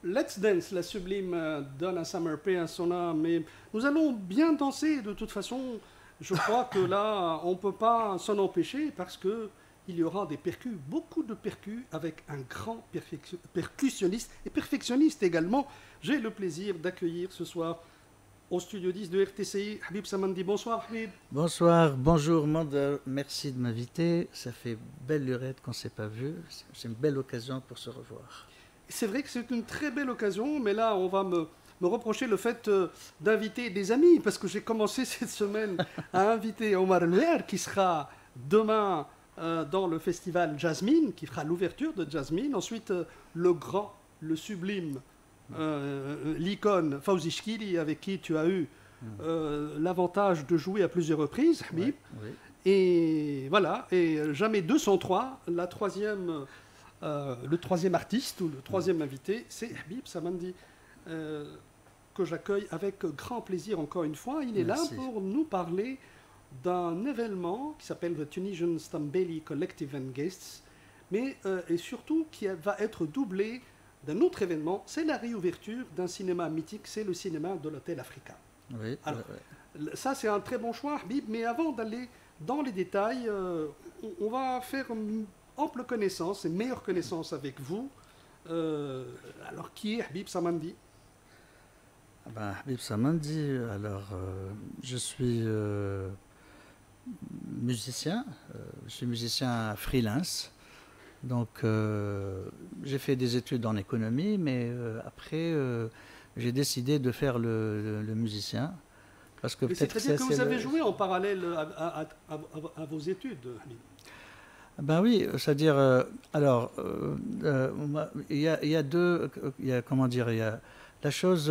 Let's Dance, la sublime Donna Summer, paix à son âme. Mais nous allons bien danser de toute façon. Je crois que là, on ne peut pas s'en empêcher parce que il y aura des percus, beaucoup de percus avec un grand percussionniste et perfectionniste également. J'ai le plaisir d'accueillir ce soir au studio 10 de RTCI Habib Samandi. Bonsoir Habib. Bonsoir, bonjour Manda, merci de m'inviter. Ça fait belle lurette qu'on ne s'est pas vu. C'est une belle occasion pour se revoir. C'est vrai que c'est une très belle occasion, mais là, on va me reprocher le fait d'inviter des amis, parce que j'ai commencé cette semaine à inviter Omar Louer, qui sera demain dans le festival Jasmine, qui fera l'ouverture de Jasmine. Ensuite, le grand, le sublime, l'icône Fawzi Chkili, avec qui tu as eu l'avantage de jouer à plusieurs reprises, Habib. Ouais, oui. Et voilà, et jamais 203, la troisième le troisième artiste ou le troisième invité, c'est Habib Samandi, que j'accueille avec grand plaisir encore une fois. Il est Merci. là pour nous parler d'un événement qui s'appelle The Tunisian Stambeli Collective and Guests, mais et surtout qui va être doublé d'un autre événement, c'est la réouverture d'un cinéma mythique, c'est le cinéma de l'Hôtel Africa. Oui, Alors, ça c'est un très bon choix, Habib, mais avant d'aller dans les détails, on va faire ample connaissance et meilleure connaissance avec vous. Alors, qui est Habib Samandi? Habib Samandi, alors je suis musicien, je suis musicien freelance. Donc j'ai fait des études en économie, mais après j'ai décidé de faire le musicien. Parce que C'est-à-dire que vous avez joué en parallèle à vos études, Habib. Ben oui, c'est-à-dire, alors, il y a deux, comment dire, il y a la chose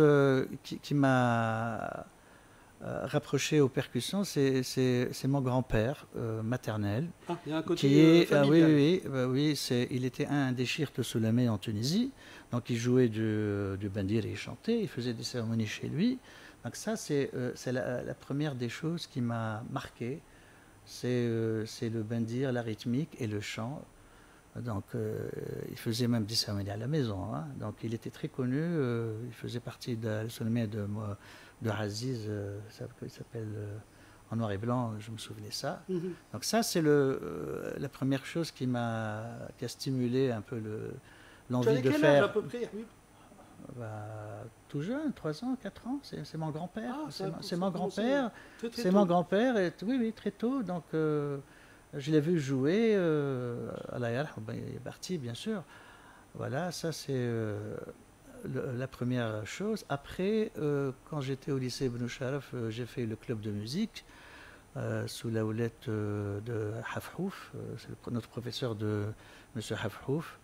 qui m'a rapproché aux percussions, c'est mon grand-père maternel, Ah, il y a un côté qui est, familial. oui, il était un des Chirt Soulamé en Tunisie, donc il jouait du bandir et il chantait, il faisait des cérémonies chez lui. Donc ça, c'est la première des choses qui m'a marqué. C'est le bandir, la rythmique et le chant. Donc, il faisait même des cérémonies à la maison. Hein. Donc, il était très connu. Il faisait partie de la sommet de Aziz, il s'appelle en noir et blanc, je me souvenais ça. Mhm. Donc, ça, c'est la première chose qui a stimulé un peu Tu l'envie avais de quel âge à faire. peu près, Habib? Tout jeune, 3 ans, 4 ans, c'est mon grand-père. Ah, C'est ça mon a commencé grand-père. très très C'est mon tôt. grand-père, oui, oui, très tôt. Donc, je l'ai vu jouer à la Yarh, ben, il est parti, bien sûr. Voilà, ça c'est la première chose. Après, quand j'étais au lycée Ibn Sharaf, j'ai fait le club de musique sous la houlette de Hafhouf. C'est notre professeur de M. Hafhouf.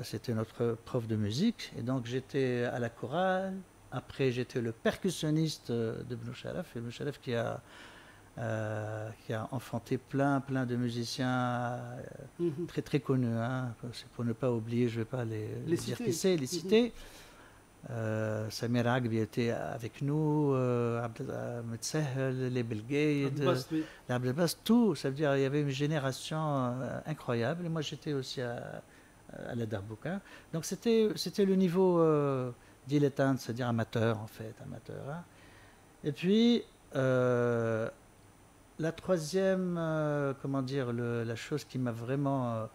C'était notre prof de musique. Et donc j'étais à la chorale. Après, j'étais le percussionniste d'Ibn Sharaf. Ibn Sharaf qui a enfanté plein de musiciens Mhm. très très connus. Hein. C'est pour ne pas oublier, je ne vais pas Les les dire qui cités. c'est, les Mhm. citer. Samir Agbi était avec nous, Abdel Sahel, les Belgaïd, Abbas, oui. l'Abdelbas, tout. Ça veut dire qu'il y avait une génération incroyable. Et moi, j'étais aussi à la Darbouka. Donc, c'était le niveau dilettante, c'est-à-dire amateur, en fait. Amateur, hein. Et puis, la troisième, comment dire, la chose qui m'a vraiment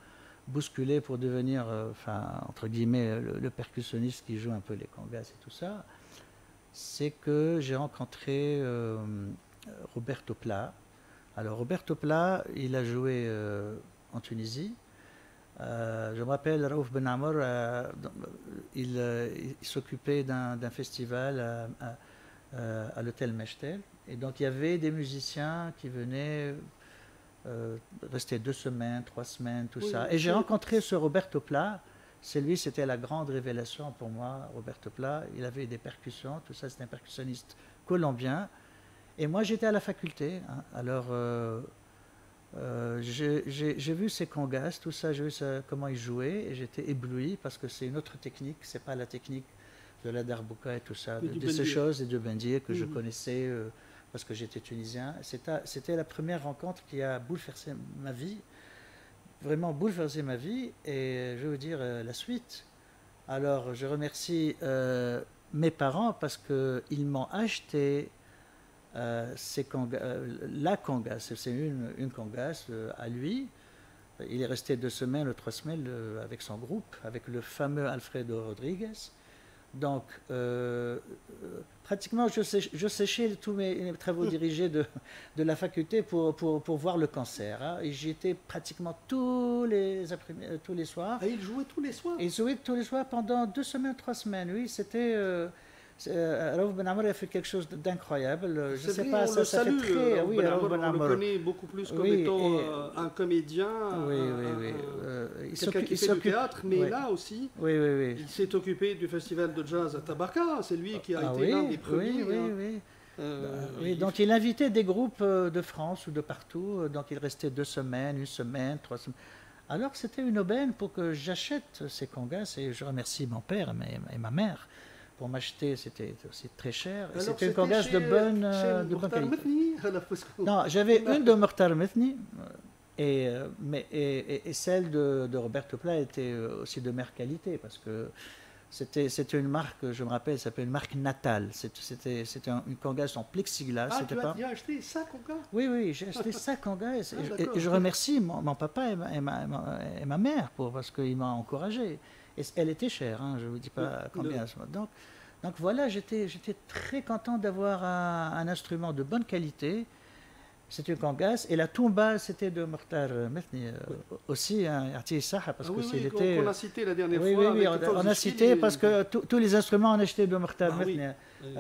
bousculé pour devenir, enfin, entre guillemets, le percussionniste qui joue un peu les congas et tout ça, c'est que j'ai rencontré Roberto Pla. Alors, Roberto Pla, il a joué en Tunisie. Je me rappelle, Raouf Ben Amor, il s'occupait d'un festival à l'hôtel Mechtel. Et donc, il y avait des musiciens qui venaient rester 2 semaines, 3 semaines, tout Oui, ça. Et j'ai rencontré ce Roberto Pla. C'est lui, c'était la grande révélation pour moi, Roberto Pla. Il avait des percussions, tout ça, c'était un percussionniste colombien. Et moi, j'étais à la faculté. Hein. Alors, j'ai vu ses congas, tout ça, j'ai vu comment il jouait, et j'étais ébloui parce que c'est une autre technique, c'est pas la technique de la darbuka et tout ça, du de ces Bendir. choses et de bendir que je Mhm. connaissais parce que j'étais tunisien. C'était la première rencontre qui a bouleversé ma vie, vraiment bouleversé ma vie, et je veux dire la suite. Alors, je remercie mes parents parce qu'ils m'ont acheté la congasse. C'est une congasse à lui. Il est resté 2 semaines ou 3 semaines avec son groupe, avec le fameux Alfredo Rodriguez. Donc, pratiquement, je séchais tous mes travaux dirigés de la faculté pour voir le concert. Hein. Et j'y étais pratiquement tous les soirs. Ah, il jouait tous les soirs? Il jouait tous les soirs pendant 2 semaines, 3 semaines. Oui, c'était... Raouf Ben Amr a fait quelque chose d'incroyable. Je ne sais pas, ça salue, fait très... Oui, on le connaît beaucoup plus comme étant un comédien, quelqu'un qui fait du théâtre, mais là aussi, il s'est occupé du festival de jazz à Tabarka. C'est lui qui a été l'un des premiers. Oui, donc il invitait des groupes de France ou de partout. Donc il restait 2 semaines, 1 semaine, 3 semaines. Alors c'était une aubaine pour que j'achète ces congas. Et je remercie mon père et ma mère. Pour m'acheter, c'était aussi très cher. C'était une congasse de bonne qualité. Non, j'avais une de Mokhtar Methni et celle de Roberto Pla était aussi de meilleure qualité parce que c'était une marque, je me rappelle, ça s'appelait une marque Natal. C'était une congasse en plexiglas. Ah, tu as acheté ça, congas? Oui, j'ai acheté ça, congas. Et je remercie mon papa et ma mère parce qu'ils m'ont encouragé. Et elle était chère, hein, je ne vous dis pas combien. Donc voilà, j'étais très content d'avoir un instrument de bonne qualité. C'était une congas. Et la tumba, c'était de Mokhtar Methni, aussi un artiste saha. Parce que était... qu'on a cité la dernière fois. Oui, on a cité parce que tous les instruments, on a acheté de Mokhtar Methni.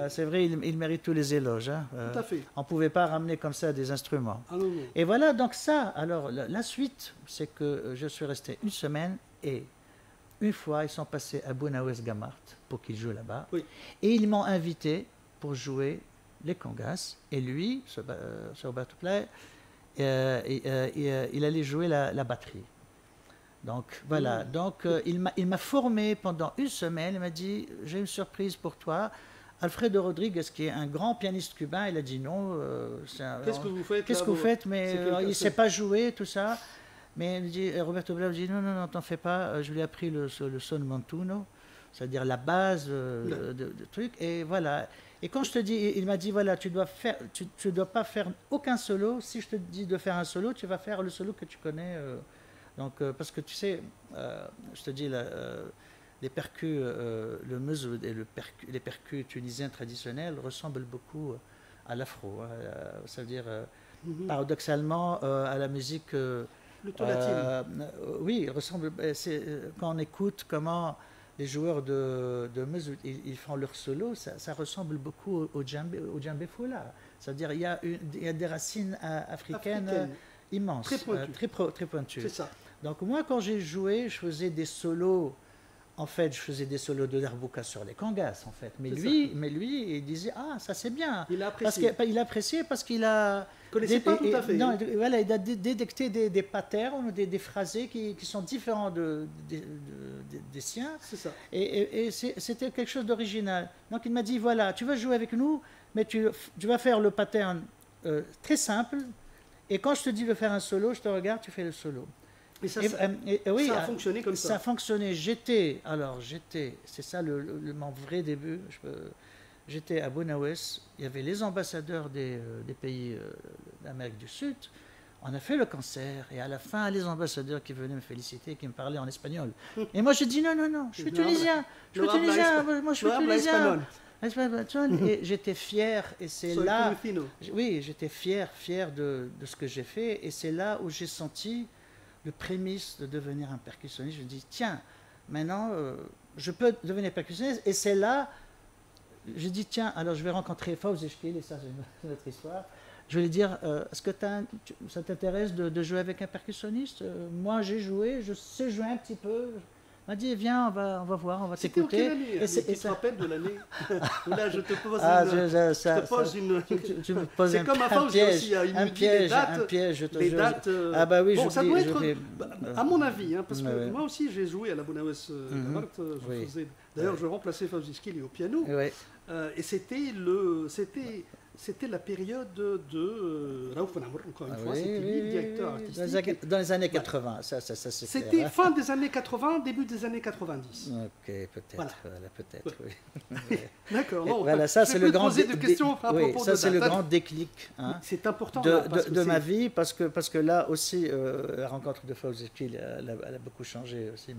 C'est vrai, il mérite tous les éloges. Hein. Tout à fait. On ne pouvait pas ramener comme ça des instruments. Ah, non. Et voilà, donc ça, alors la suite, c'est que je suis resté 1 semaine et... Une fois, ils sont passés à Bounaoues Gamart pour qu'ils jouent là-bas. Oui. Et ils m'ont invité pour jouer les congas. Et lui, ce Roberto Pla, il allait jouer la batterie. Donc voilà. Donc il m'a formé pendant 1 semaine. Il m'a dit, j'ai une surprise pour toi. Alfredo Rodriguez, qui est un grand pianiste cubain, il a dit non. Qu'est-ce que vous faites? Qu'est-ce que vous faites? Mais il ne sait pas jouer, tout ça. Mais Roberto Pla me dit non, t'en fais pas. Je lui ai appris le son montuno, c'est-à-dire la base de truc. Et voilà. Et quand je te dis, il m'a dit voilà, tu dois pas faire aucun solo. Si je te dis de faire un solo, tu vas faire le solo que tu connais. Donc parce que tu sais, je te dis les percus, le mezzoud et les percus tunisiens traditionnels ressemblent beaucoup à l'afro. Ça veut dire paradoxalement à la musique. Plutôt latine. Oui, il ressemble. Quand on écoute comment les joueurs de mezzoud ils font leur solo, ça ressemble beaucoup au djembé foula. C'est-à-dire il y a des racines africaines immenses, très pointues. C'est ça. Donc moi, quand j'ai joué, je faisais des solos. En fait, je faisais des solos de Darbouka sur les congas, en fait. Mais lui, il disait ça c'est bien. Il a apprécié. Il a apprécié parce qu'il a. Connaissait pas tout à fait. Non, voilà, il a détecté des patterns, des phrasés qui sont différents des siens. C'est ça. Et c'était quelque chose d'original. Donc il m'a dit voilà, tu vas jouer avec nous, mais tu vas faire le pattern très simple. Et quand je te dis de faire un solo, je te regarde, tu fais le solo. Et ça, oui, ça a fonctionné comme ça. Ça a fonctionné. C'est ça mon vrai début. J'étais à Bounaoues, il y avait les ambassadeurs des pays d'Amérique du Sud. On a fait le concert et à la fin, les ambassadeurs qui venaient me féliciter, qui me parlaient en espagnol. Et moi, j'ai dit non, je suis tunisien. Moi, je suis tunisien. Et j'étais fier, et c'est là. Oui, j'étais fier de ce que j'ai fait, et c'est là où j'ai senti le prémisse de devenir un percussionniste. Je me dis, tiens, maintenant, je peux devenir percussionniste. Et c'est là, j'ai dit, tiens, alors je vais rencontrer Fawzi Chkil, et ça, c'est une autre histoire. Je vais lui dire, est-ce que ça t'intéresse de jouer avec un percussionniste? Moi, j'ai joué, je sais jouer un petit peu. Il m'a dit, viens, on va voir, on va t'écouter. C'était tu te rappelles de l'année? Là, je te pose c'est comme un piège, un piège, je te jure. Les dates, ah bah oui, bon, ça doit être, à mon avis, hein, parce que moi aussi, j'ai joué à la Bounaoues Gamart. D'ailleurs, je remplaçais Fawzi Chkil au piano. Et c'était c'était la période de Raouf Ben Amour, encore une fois, Oui, c'était lui le oui, directeur oui, artistique. dans les années Voilà. 80, ça c'est C'était clair, hein. fin des années 80, début des années 90. Ok, peut-être, Voilà. voilà, peut-être, oui. D'accord. Et Non, voilà, ça je c'est vais le te grand poser des questions à oui, propos ça de c'est le date. grand déclic, hein, C'est important là, parce que de ma c'est- vie parce que là aussi la rencontre de Fawzi Pil, elle a beaucoup changé aussi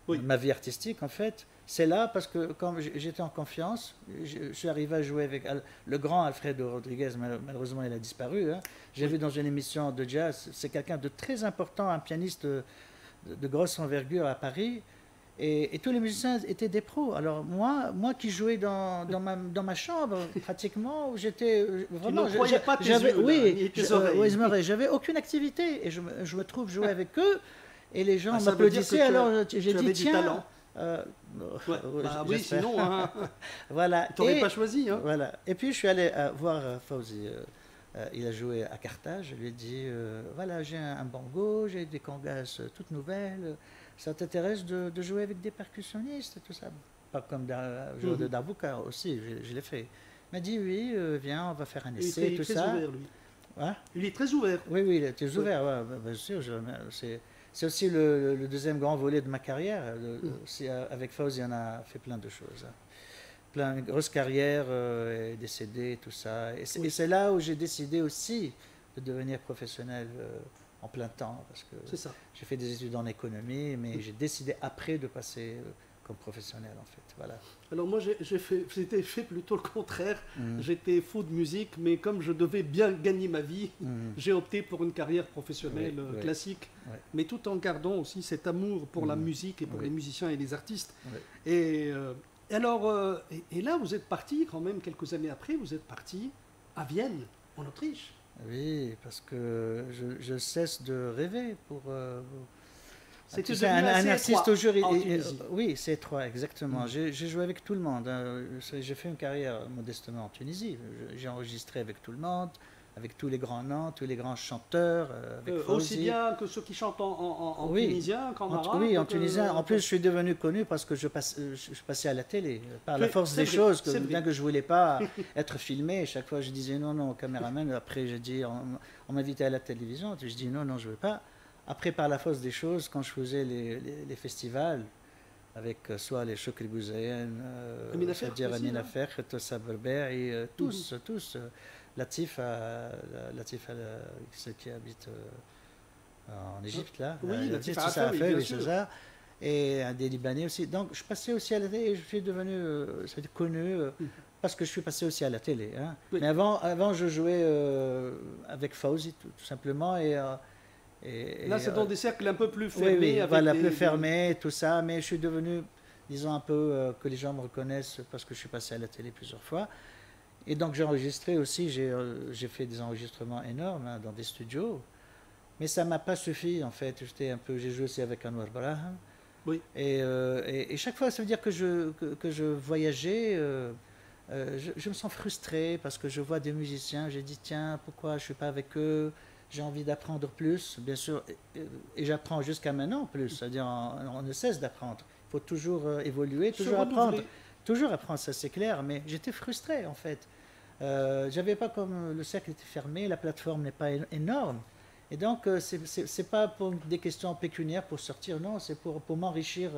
Oui. ma vie artistique en fait. C'est là parce que quand j'étais en confiance, je suis arrivé à jouer avec le grand Alfredo Rodriguez, malheureusement il a disparu, hein. J'ai vu dans une émission de jazz, c'est quelqu'un de très important, un pianiste de grosse envergure à Paris. Et tous les musiciens étaient des pros. Alors moi qui jouais dans ma chambre, pratiquement, où j'étais vraiment... n'en croyais pas tes j'avais, yeux, là, oui, ni tes oreilles. oui, j'avais aucune activité. Et je me trouve jouer avec eux. Et les gens Ah, ça veut dire que m'applaudissaient. Alors tu j'ai dit, avais du tiens... talent. Ouais. ouais, Bah oui, j'espère. sinon, hein, Voilà. tu n'aurais Et, pas choisi. Hein. voilà. Et puis je suis allé voir Fawzi. Il a joué à Carthage. Je lui ai dit voilà, j'ai un bongo, j'ai des congas toutes nouvelles. Ça t'intéresse de jouer avec des percussionnistes et tout ça? Pas comme joueur de darbuka aussi, je l'ai fait. Il m'a dit oui, viens, on va faire un essai, Il est tout très ça. ouvert, lui. Hein? Il est très ouvert. Oui, il était ouvert, ouais, bien sûr. C'est aussi le deuxième grand volet de ma carrière. Avec Fawzi, on a fait plein de choses, hein. Une grosse carrière, est décédé, tout ça. Et c'est là où j'ai décidé aussi de devenir professionnel en plein temps, parce que C'est ça. j'ai fait des études en économie, mais j'ai décidé après de passer comme professionnel, en fait. Voilà. Alors moi, j'étais fait plutôt le contraire. Mm. J'étais fou de musique, mais comme je devais bien gagner ma vie, j'ai opté pour une carrière professionnelle Oui, oui. classique, Ouais. mais tout en gardant aussi cet amour pour la Mm. musique et pour Oui. les musiciens et les artistes. Oui. Et alors, et là, vous êtes parti quand même quelques années après, vous êtes parti à Vienne, en Autriche. Oui, parce que je cesse de rêver pour... C'était tu sais, devenu un assez artiste étroit au jury. en Tunisie. Oui, c'est étroit, exactement. Mm. J'ai joué avec tout le monde, hein. J'ai fait une carrière modestement en Tunisie. J'ai enregistré avec tout le monde, avec tous les grands noms, tous les grands chanteurs. Avec Aussi Fawzi. bien que ceux qui chantent en Oui. tunisien qu'en arabe. Oui, en que- tunisien. En plus, je suis devenu connu parce que je passais à la télé. Par la Oui, force c'est des vrai, choses, c'est vrai. bien que je ne voulais pas être filmé, chaque fois je disais non au caméraman. Après, j'ai dit, on m'invitait à la télévision. Je dis non, je ne veux pas. Après, par la force des choses, quand je faisais les festivals, avec soit les Chokri Bouzayen, Amina Ferh c'est-à-dire aussi, Amina non Ferh, Tossa Berber, et tous, Latif, ceux qui habitent en Égypte, là. Oui, Latif Latif Toussa Affawi, Affawi, bien oui, sûr. c'est ça. Et des Libanais aussi. Donc, je passais aussi à la télé et je suis devenu connu parce que je suis passé aussi à la télé, hein. Oui. Mais avant, je jouais avec Fawzi, tout simplement. Là, c'est dans des cercles un peu plus oui, fermés. oui, avec voilà, des- plus fermé, tout ça. Mais je suis devenu, disons, un peu que les gens me reconnaissent parce que je suis passé à la télé plusieurs fois. Et donc, j'ai enregistré aussi, j'ai fait des enregistrements énormes, hein, dans des studios. Mais ça ne m'a pas suffi, en fait. J'ai joué aussi avec Anwar Braham. Oui. Et chaque fois, ça veut dire que je voyageais. Je me sens frustré parce que je vois des musiciens. J'ai dit, tiens, pourquoi je ne suis pas avec eux? J'ai envie d'apprendre plus, bien sûr. Et j'apprends jusqu'à maintenant plus. C'est-à-dire, on ne cesse d'apprendre. Il faut toujours évoluer, Se toujours renouveler. apprendre. Toujours apprendre, ça c'est clair. Mais j'étais frustré, en fait. J'avais pas comme le cercle était fermé, la plateforme n'est pas énorme. Et donc, c'est pas pour des questions pécuniaires pour sortir, non, c'est pour m'enrichir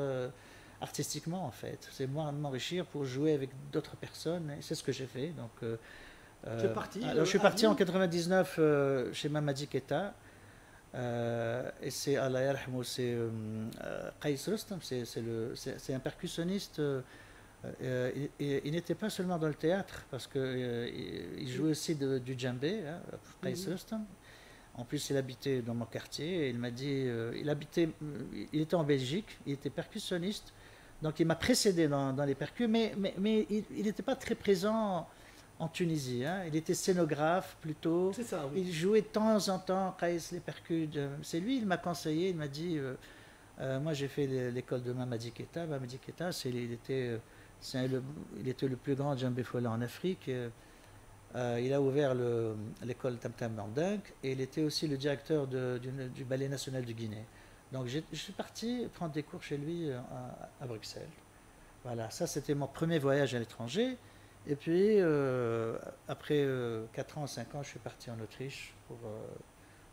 artistiquement, en fait. C'est m'enrichir pour jouer avec d'autres personnes, et c'est ce que j'ai fait. Donc, Tu es parti, alors, je suis à parti en Vienne 99 chez Mamadi Keita, et c'est Allah yarhamou, c'est Qais Rostam, c'est un percussionniste. Il n'était pas seulement dans le théâtre, parce qu'il jouait aussi du djembé, hein, Qais Rostam. En plus, il habitait dans mon quartier et il m'a dit, il était en Belgique, il était percussionniste, donc il m'a précédé dans les percus, mais il n'était pas très présent en Tunisie, hein. Il était scénographe plutôt. C'est ça, oui. Il jouait de temps en temps, Qais, les percus. C'est lui, il m'a conseillé, il m'a dit, moi j'ai fait l'école de Mamadi Keita. Mamadi Keita, il était le plus grand djembé fola en Afrique. Il a ouvert l'école Tam Tam Mandingue et il était aussi le directeur du Ballet national du Guinée. Donc je suis parti prendre des cours chez lui à Bruxelles. Voilà, ça c'était mon premier voyage à l'étranger. Et puis, après 4 ans, 5 ans, je suis parti en Autriche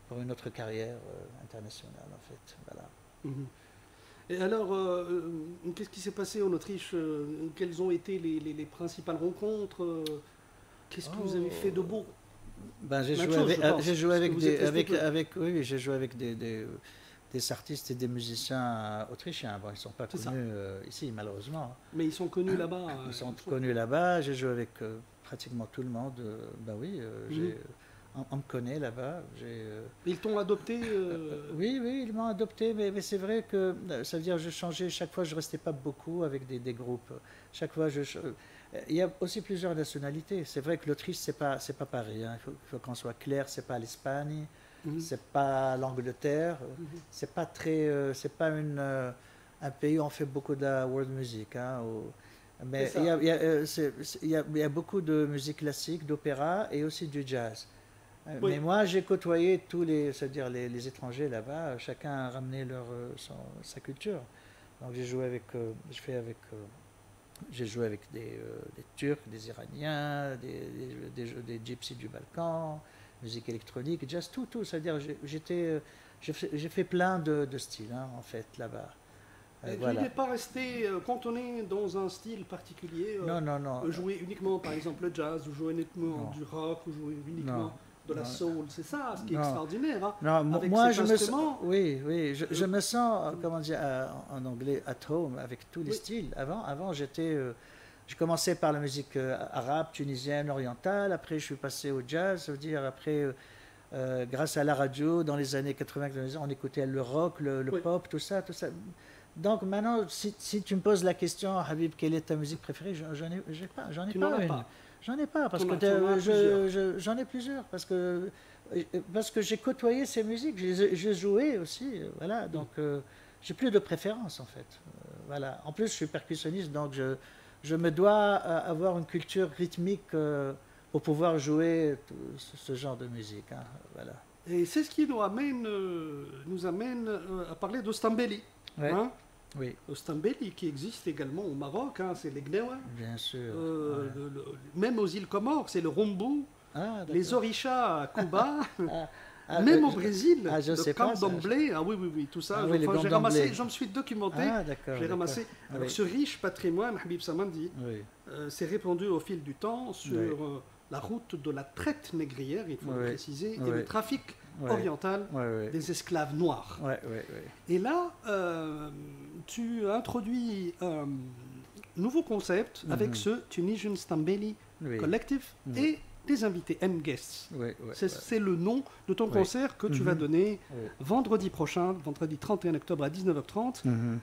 pour une autre carrière internationale, en fait. Voilà. Mhm. Et alors, qu'est-ce qui s'est passé en Autriche? Quelles ont été les principales rencontres? Qu'est-ce que vous avez fait de Oh, beau? ben, Plein de choses, je j'ai pense, joué parce que avec vous êtes resté peu. oui, oui, j'ai joué avec des artistes et des musiciens autrichiens. Bon, ils ne sont pas C'est ça. connus ici, malheureusement. Mais ils sont connus là-bas. Ils sont connus là-bas. J'ai joué avec pratiquement tout le monde. Ben oui, Mhm. on me connaît là-bas. Ils t'ont adopté. Oui, oui, ils m'ont adopté, mais c'est vrai que ça veut dire que je changeais. Chaque fois, je restais pas beaucoup avec des groupes. Chaque fois, il y a aussi plusieurs nationalités. C'est vrai que l'Autriche, c'est pas Paris. Hein. Il faut qu'on soit clair. C'est pas l'Espagne, Mhm. c'est pas l'Angleterre. Mhm. C'est pas un pays où on fait beaucoup de la world music. Hein, C'est mais ça. il y a beaucoup de musique classique, d'opéra et aussi du jazz. Oui. Mais moi, j'ai côtoyé c'est-à-dire les étrangers là-bas. Chacun a ramené sa culture. Donc j'ai joué avec des Turcs, des Iraniens, des Gypsies du Balkan, musique électronique, jazz, tout. C'est-à-dire j'ai fait plein de styles hein, en fait là-bas. Et tu Voilà. n'es pas resté cantonné dans un style particulier, Non, non, non, jouer uniquement par exemple le jazz, ou jouer uniquement non, du rock, ou jouer uniquement non, de la non, soul. C'est ça ce qui est non. extraordinaire, hein, Non, avec moi cet je me sens, instrument. oui, oui, je euh, me sens, comment dire, en anglais, at home avec tous les oui, styles. Avant j'ai commencé par la musique arabe, tunisienne, orientale. Après, je suis passé au jazz. Ça veut dire après, grâce à la radio, dans les années 80, on écoutait le rock, le oui, pop, tout ça, tout ça. Donc maintenant, si tu me poses la question, Habib, quelle est ta musique préférée, j'en ai tu n'en pas as une. pas. J'en ai pas parce que Tu en as plusieurs. j'en ai plusieurs parce que j'ai côtoyé ces musiques, j'ai joué aussi, voilà. Mm. Donc j'ai plus de préférence en fait. Voilà. En plus, je suis percussionniste, donc je me dois avoir une culture rythmique pour pouvoir jouer ce genre de musique. Hein. Voilà. Et c'est ce qui nous amène à parler de Stambeli. Ouais. Hein? Oui, Le Stambeli qui existe également au Maroc, hein, c'est les Gnawa. bien sûr. Ouais. Même aux îles Comores, c'est le Rumbu. Ah, Les d'accord. Orishas à Cuba, Ah, ah, même au Brésil, je le sais pas ça. candomblé, ah oui, oui, oui, tout ça. Ah oui, les Enfin, j'ai gandomblés. ramassé, je me suis documenté, Ah, d'accord, j'ai d'accord. ramassé. Alors, Oui, ce riche patrimoine, Habib Samandi, oui, s'est répandu au fil du temps sur oui, la route de la traite négrière, il faut le oui, préciser, et le oui, trafic oui, oriental oui, oui, des esclaves noirs. oui, oui, Et là, tu introduis un nouveau concept oui. avec Mhm. ce Tunisian Stambeli Oui, Collective mhm. et des invités, M-Guests. Oui, oui, C'est le nom de ton oui, concert que tu vas mhm. donner Oui. vendredi prochain, vendredi 31 octobre à 19h30, Mhm.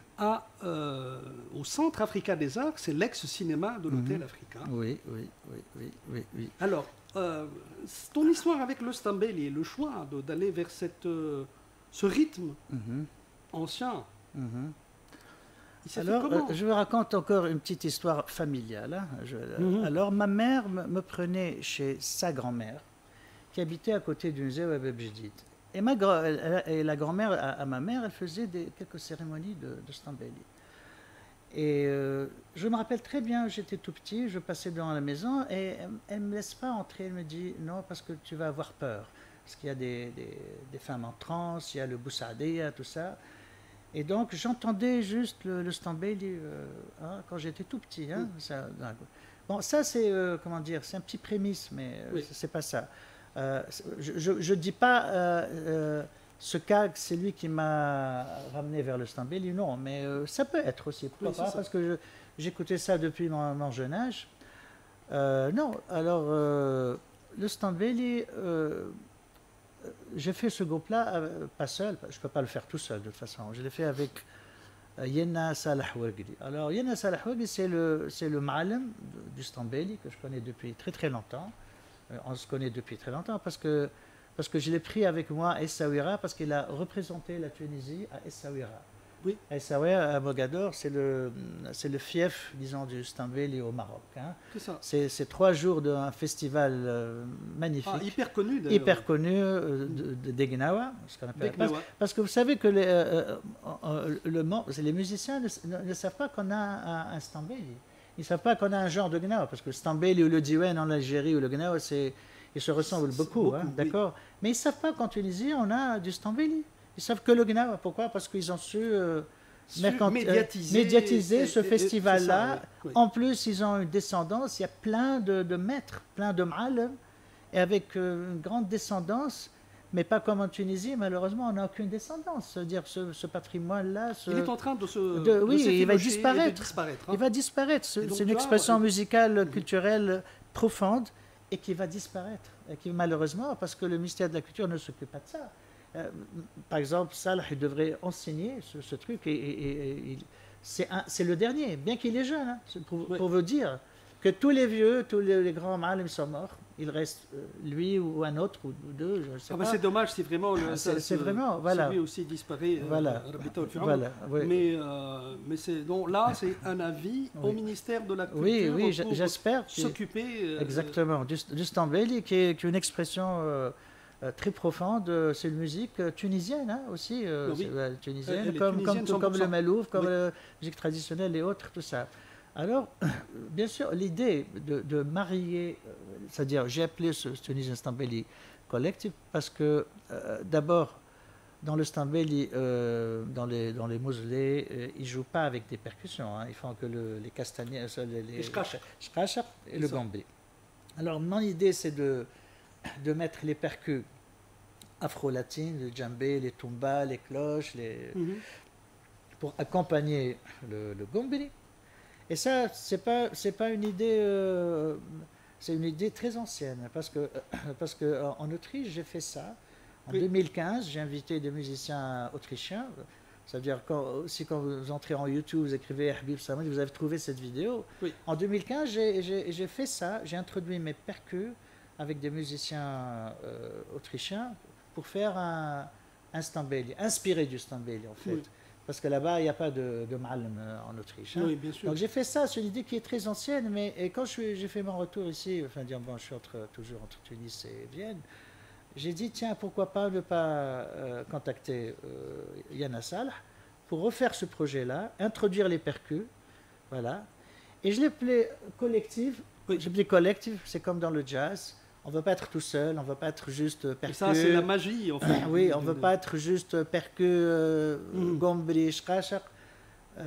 au Centre Africa des Arts, c'est l'ex-cinéma de l'Hôtel Mhm. Africa. Oui, oui, oui, oui, oui, oui. Alors, ton histoire avec le Stambeli et le choix d'aller vers ce rythme Mhm. ancien, Mhm. il s'est fait Alors, comment? je vous raconte encore une petite histoire familiale. Hein. Mhm. Alors, ma mère me prenait chez sa grand-mère, qui habitait à côté du musée Wahb Bjedid. Et, et la grand-mère à ma mère, elle faisait quelques cérémonies de Stambeli. Et je me rappelle très bien, j'étais tout petit, je passais devant la maison et elle ne me laisse pas entrer. Elle me dit non, parce que tu vas avoir peur. Parce qu'il y a des femmes en transe, il y a le boussadia, tout ça. Et donc j'entendais juste le Stambeli hein, quand j'étais tout petit. Hein, bon, ça c'est comment dire, c'est un petit prémisse, mais Oui. c'est pas ça. Je dis pas ce cas, c'est lui qui m'a ramené vers le Stambeli, non, mais ça peut être aussi, pourquoi Oui, c'est pas, ça. parce que j'écoutais ça depuis mon jeune âge. Non, alors le Stambeli, j'ai fait ce groupe-là, pas seul, je ne peux pas le faire tout seul de toute façon, je l'ai fait avec Yenna Salah Ouagli. Alors Yenna Salah Ouagli, c'est le ma'alem du Stambeli que je connais depuis très très longtemps. On se connaît depuis très longtemps parce que je l'ai pris avec moi à Essaouira parce qu'il a représenté la Tunisie à Essaouira. Oui. Essaouira, à Mogador, c'est le fief, disons, du Stambeli au Maroc. Hein. C'est ça. C'est 3 jours d'un festival magnifique, Ah, hyper connu d'ailleurs. hyper connu des Gnawa, ce qu'on appelle. Des Gnawa. Parce que vous savez que les musiciens ne savent pas qu'on a un Stambeli. Ils ne savent pas qu'on a un genre de gnawa, parce que le stambeli ou le diwan en Algérie ou le gnawa, ils se ressemblent beaucoup, hein, d'accord. Oui. Mais ils ne savent pas qu'en Tunisie, on a du stambeli. Ils savent que le gnawa. Pourquoi? Parce qu'ils ont su médiatiser ce festival-là. Oui. En plus, ils ont une descendance. Il y a plein de maîtres, plein de ma'alem, et avec une grande descendance. Mais pas comme en Tunisie, malheureusement, on n'a aucune descendance. C'est-à-dire ce patrimoine-là... Il est en train de oui, il va disparaître. Hein. Il va disparaître. C'est une expression musicale, culturelle profonde et qui va disparaître. Et qui, malheureusement, parce que le ministère de la Culture ne s'occupe pas de ça. Par exemple, Salah, il devrait enseigner ce truc. C'est le dernier, bien qu'il est jeune, hein, pour vous dire que tous les vieux, tous les grands mâles sont morts. Il reste lui ou un autre ou deux, je ne sais pas. C'est dommage si vraiment vraiment, voilà. lui aussi disparaît. Voilà. Oui. Mais là, c'est un avis au ministère de la Culture. Oui, j'espère. S'occuper. Exactement. Du stambeli, qui est une expression très profonde. C'est une musique tunisienne hein, aussi. Tunisienne, comme le malouf, comme la musique traditionnelle et autres, tout ça. Alors, bien sûr, l'idée de marier, c'est-à-dire j'ai appelé ce Tunisian Stambeli Collective parce que d'abord, dans le Stambeli, dans les mausolées, ils ne jouent pas avec des percussions, hein, ils font que les castanets, les shkashak et le gambé. Alors, mon idée, c'est de mettre les percus afro-latines, le djembé, les tumbas, les cloches, pour accompagner le gambé. Et ça, c'est pas une idée, c'est une idée très ancienne, parce que en Autriche, j'ai fait ça. En 2015, j'ai invité des musiciens autrichiens. C'est-à-dire, quand vous entrez en YouTube, vous écrivez Habib Samad, vous avez trouvé cette vidéo. Oui. En 2015, j'ai fait ça. J'ai introduit mes percus avec des musiciens autrichiens pour faire un stambeli, inspiré du stambeli, en fait. Oui. Parce que là-bas, il n'y a pas de ma'alem en Autriche. Hein. Oui, bien sûr. Donc j'ai fait ça, c'est une idée qui est très ancienne, mais quand j'ai fait mon retour ici, enfin dire, bon, je suis toujours entre Tunis et Vienne, j'ai dit, tiens, pourquoi pas ne pas contacter Yana Salah pour refaire ce projet-là, introduire les percus, voilà. Et je l'ai appelé collective. Oui. J'ai appelé collective, c'est comme dans le jazz. On ne veut pas être tout seul, on ne veut pas être juste percu. Ça, c'est la magie, en fait. Oui, on ne veut pas être juste percu, gombri, shkashak.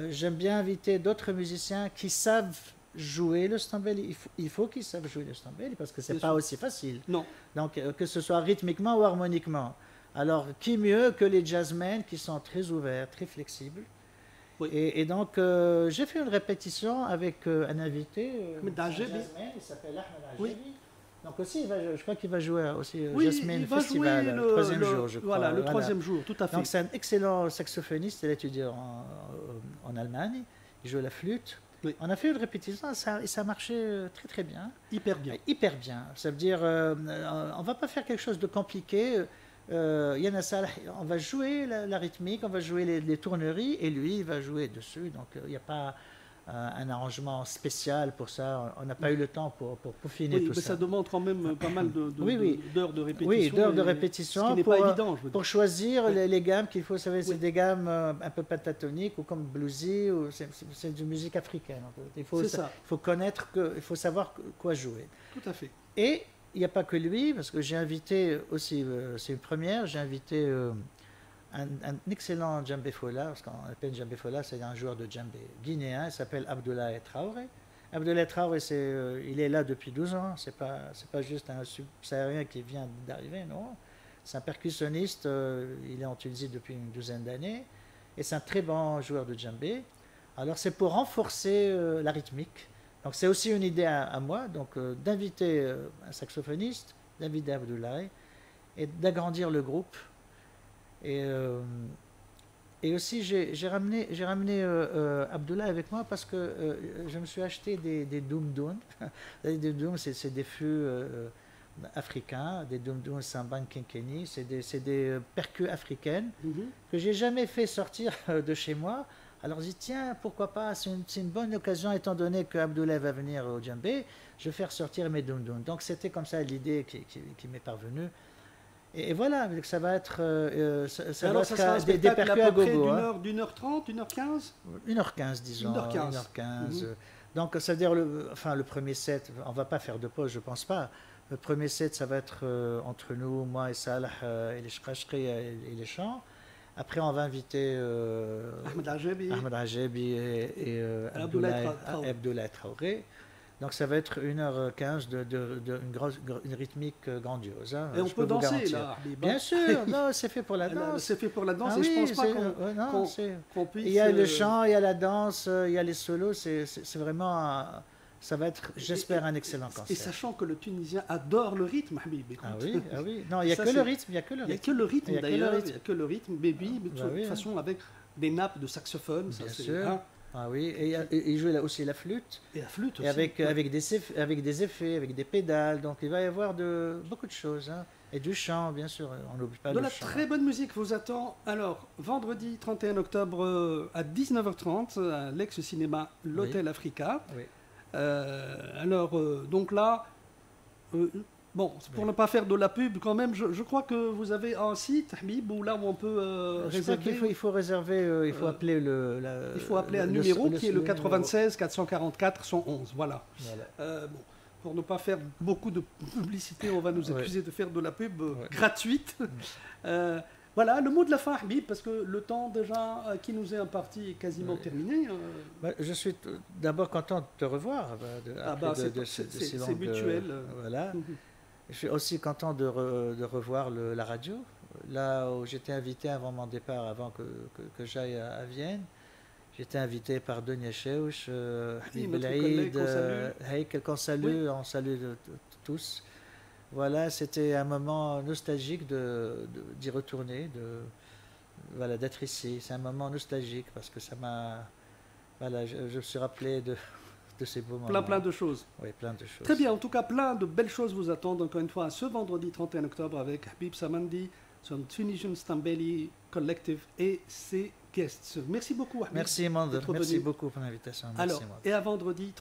J'aime bien inviter d'autres musiciens qui savent jouer le stambeli. Il faut qu'ils savent jouer le stambeli parce que ce n'est pas aussi facile. Non. Donc, que ce soit rythmiquement ou harmoniquement. Alors, qui mieux que les jazzmen qui sont très ouverts, très flexibles. Oui. Et donc, j'ai fait une répétition avec un invité, un jazzman, il s'appelle Ahmed Ajabi. Oui. Donc aussi, je crois qu'il va jouer aussi au Jasmine Festival, le troisième jour, je crois. Voilà, le troisième jour, tout à fait. Donc c'est un excellent saxophoniste, il a étudié en Allemagne, il joue la flûte. Oui. On a fait une répétition et ça marchait très très bien. Hyper bien. Hyper bien. Ça veut dire, on ne va pas faire quelque chose de compliqué. Yana Salah, on va jouer la rythmique, on va jouer les tourneries et lui, il va jouer dessus. Donc il n'y a pas... un arrangement spécial pour ça. On n'a pas eu le temps pour peaufiner tout ça. Ça demande quand même pas mal d'heures de répétition. Oui, d'heures de répétition. Ce qui n'est pas évident, je veux dire. Pour choisir les gammes qu'il faut, savoir, c'est des gammes un peu pentatoniques ou comme bluesy, ou c'est de musique africaine. En fait. Il faut connaître, il faut savoir quoi jouer. Tout à fait. Et il n'y a pas que lui, parce que j'ai invité aussi, c'est une première, j'ai invité... un excellent djembé fola, parce qu'on appelle djembé fola, c'est un joueur de djembé guinéen, il s'appelle Abdoulaye Traoré. Abdoulaye Traoré, il est là depuis 12 ans, c'est pas juste un subsaharien qui vient d'arriver, non. C'est un percussionniste, il est en Tunisie depuis une douzaine d'années, et c'est un très bon joueur de djembé. Alors c'est pour renforcer la rythmique. Donc c'est aussi une idée à moi, donc d'inviter un saxophoniste, d'inviter Abdoulaye, et d'agrandir le groupe. Et aussi, j'ai ramené Abdullah avec moi parce que je me suis acheté des doum-doum. Des doum, c'est des fûts africains, des doum-doum samban kenkeni, c'est des percus africaines que j'ai jamais fait sortir de chez moi. Alors je dis, tiens, pourquoi pas, c'est une bonne occasion, étant donné que Abdullah va venir au djembé, je vais faire sortir mes doum-doum. Donc c'était comme ça l'idée qui m'est parvenue. Et voilà, donc ça va être, ça va Alors, ça être sera un des spectacle percus à à peu près gogo. d'une Hein. heure, d'une heure 30, d'une heure 15. 1h15, disons. 1h15. 1h15. Mhm. Donc, ça veut dire, enfin, le premier set, on va pas faire de pause, je pense pas. Le premier set, ça va être entre nous, moi et Salah, et les Shkashri et les chants. Après, on va inviter Ahmed Ajabi, Ahmed Ajabi et Abdoulaye Traoré. Abdoulaye Traoré. Donc, ça va être 1h15 une rythmique grandiose. Hein, Et on je peut peux vous danser garantir. là, Habib. Bien sûr, non, c'est fait pour la Là, danse. c'est fait pour la danse Ah et je oui, pense pas non, qu'on qu'on il puisse. y a le chant, il y a la danse, il y a les solos. C'est vraiment, ça va être, j'espère, un excellent Et concert. sachant que le Tunisien adore le rythme, Habib. Écoute. Ah oui, ah oui. Non, il n'y a Ça, que le c'est- rythme, il n'y a que le Il n'y a rythme. que le rythme Il y a que le d'ailleurs, rythme. il n'y a que le rythme, baby, de Bah toute oui, hein. façon avec des nappes de saxophone, ça Bien c'est sûr. hein, Ah oui, et il joue là aussi la flûte, et la flûte et aussi. avec des effets, avec des pédales. Donc il va y avoir beaucoup de choses. Hein. Et du chant, bien sûr, on n'oublie pas De le la chant. très bonne musique vous attend. Alors, vendredi 31 octobre à 19h30 à l'ex-cinéma l'Hôtel Africa. Oui. Donc là, bon, pour Oui. ne pas faire de la pub quand même, je crois que vous avez un site, Habib, où là où on peut Je crois réserver. il faut réserver, il faut appeler Il faut appeler un le- numéro le- qui est le numéro. 96 444 111. Voilà. Voilà. Bon, pour ne pas faire beaucoup de publicité, on va nous Ouais. accuser de faire de la pub Ouais. gratuite. Voilà, le mot de la fin, Habib, parce que le temps déjà qui nous est imparti est quasiment Ouais. terminé. Bah, je suis d'abord content de te revoir. C'est mutuel. Voilà. Je suis aussi content de revoir la radio. Là où j'étais invité avant mon départ, avant que j'aille à Vienne, j'étais invité par Donia Cheuch, Habib notre Belaïd, collègue qu'on salue. Heikel, qu'on salue, on salue tous. Voilà, c'était un moment nostalgique d'y retourner, voilà, d'être ici. C'est un moment nostalgique parce que ça m'a. Voilà, je me suis rappelé de ces beaux moments. Plein de choses. Oui, plein de choses. Très bien, en tout cas, plein de belles choses vous attendent encore une fois ce vendredi 31 octobre avec Habib Samandi, son Tunisian Stambeli Collective et ses guests. Merci beaucoup, Habib. Merci, Mandel. d'être Merci venu. beaucoup pour l'invitation. Merci, Alors, Mandel. et à vendredi